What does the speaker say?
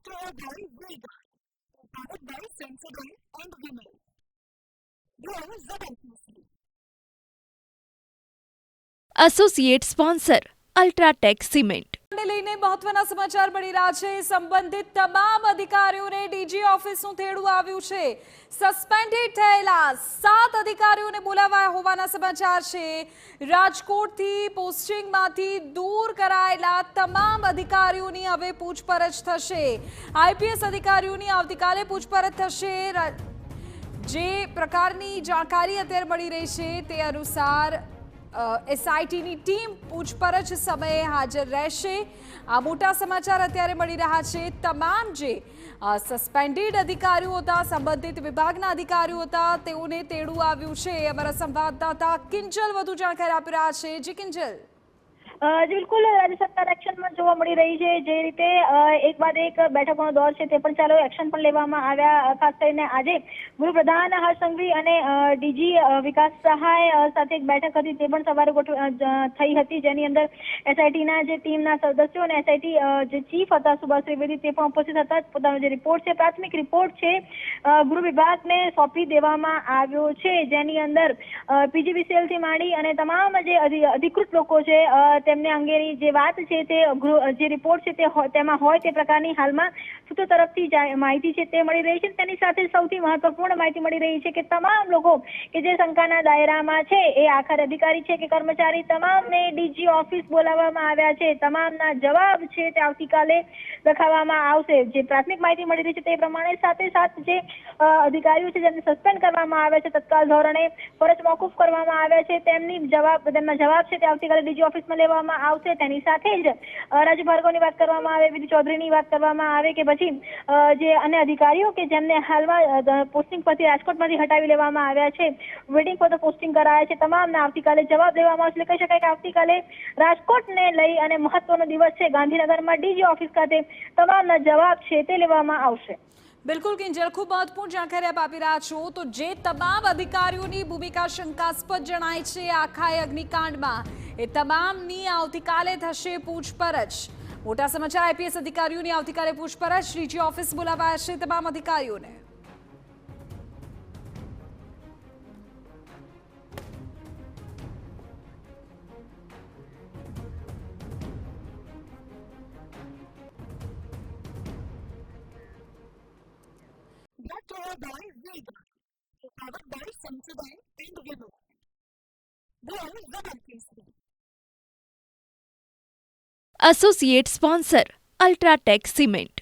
Brought to you by Vega, powered by Sensodyne and Vinyl. Grow ZMPC. Associate sponsor UltraTech cement. લઈને મહત્વના સમાચાર મળી રહ્યા છે. સંબંધિત તમામ અધિકારીઓને ડીજી ઓફિસનું તેડું આવ્યું છે. સસ્પેન્ડેડ થયેલા 7 અધિકારીઓને બોલાવાયા હોવાના સમાચાર છે. રાજકોટથી પોસ્ટિંગમાંથી દૂર કરાયેલા તમામ અધિકારીઓની હવે પૂછપરછ થશે. આઈપીએસ અધિકારીઓની આવતીકાલે પૂછપરછ થશે. જે પ્રકારની જાણકારી અત્યારે મળી રહી છે તે અનુસાર એસઆઈટીની ટીમ પૂછપરછ સમયે હાજર રહેશે. આ મોટા સમાચાર અત્યારે મળી રહ્યા છે. તમામ જે સસ્પેન્ડેડ અધિકારીઓ હતા, સંબંધિત વિભાગના અધિકારીઓ હતા, તેઓને તેડું આવ્યું છે. અમારા સંવાદદાતા કિંજલ વધુ જાણકારી આપી રહ્યા છે. જી કિંજલ. બિલકુલ, રાજ્ય સરકાર એક્શનમાં જોવા મળી રહી છે. જે રીતે એક બાદ એક બેઠકોનો દોર છે તે પણ ચાલુ, એક્શન પણ લેવામાં આવ્યા. ખાસ કરીને આજે ગૃહપ્રધાન હર્ષ સંઘવી અને ડીજી વિકાસ સહાય સાથે એક બેઠક હતી, તે પણ સવારે થઈ હતી, જેની અંદર એસઆઈટીના જે ટીમના સદસ્યો અને એસઆઈટી જે ચીફ હતા સુભાષ ત્રિવેદી તે પણ ઉપસ્થિત હતા. પોતાનો જે રિપોર્ટ છે, પ્રાથમિક રિપોર્ટ છે, ગૃહ વિભાગને સોંપી દેવામાં આવ્યો છે, જેની અંદર પીજીવીસીએલથી માંડી અને તમામ જે અધિકૃત લોકો છે તેમને અંગેની જે વાત છે તે જે રિપોર્ટ છે તેમાં હોય તે પ્રકારની હાલમાં સૂત્રો તરફથી માહિતી છે તે મળી રહી છે. તેની સાથે સૌથી મહત્વપૂર્ણ માહિતી મળી રહી છે કે તમામ લોકો કે જે શંકાના દાયરામાં છે, એ આખર અધિકારી છે કે કર્મચારી, તમામને ડીજી ઓફિસ બોલાવવામાં આવ્યા છે. તમામના જવાબ છે તે આવતીકાલે લખાવવામાં આવશે. જે પ્રાથમિક માહિતી મળી રહી છે તે પ્રમાણે સાથે સાથ જે અધિકારીઓ છે જેમને સસ્પેન્ડ કરવામાં આવ્યા છે, તત્કાલ ધોરણે ફરજ મોકૂફ કરવામાં આવ્યા છે, તેમના જવાબ છે તે આવતીકાલે ડીજી ઓફિસમાં લેવામાં આવશે. તેની સાથે જ રાજુ ભાર્ગવની વાત કરવામાં આવે, વિધિ ચૌધરીની વાત કરવામાં આવે કે પછી જે અન્ય અધિકારીઓ કે જેમને હાલમાં પોસ્ટિંગ પરથી રાજકોટમાંથી હટાવી લેવામાં આવ્યા છે, વેટિંગ ફોર ધ પોસ્ટિંગ કરાયા છે, તમામને આવતીકાલે જવાબ લેવામાં આવશે. કહી શકાય કે આવતીકાલે રાજકોટને લઈ અને મહત્વનો દિવસ છે. ગાંધીનગરમાં ડીજી ઓફિસ ખાતે તમામના જવાબ છે તે લેવામાં આવશે. બિલકુલ કિંજલ, ખૂબ મહત્વપૂર્ણ જાણકારી આપ આપી રહ્યા છો. તો જે તમામ અધિકારીઓની ભૂમિકા શંકાસ્પદ જણાય છે આખા અગ્નિકાંડમાં, એ તમામની આવતીકાલે થશે પૂછપરછ. મોટા સમાચાર. આઈપીએસ અધિકારીઓની આવતીકાલે પૂછપરછ. ડીજી ઓફિસ બોલાવાયા છે તમામ અધિકારીઓને. Brought to you by Vega, powered by Sensodyne and Vinyl. Grow ZMPC. Associate sponsor UltraTech cement.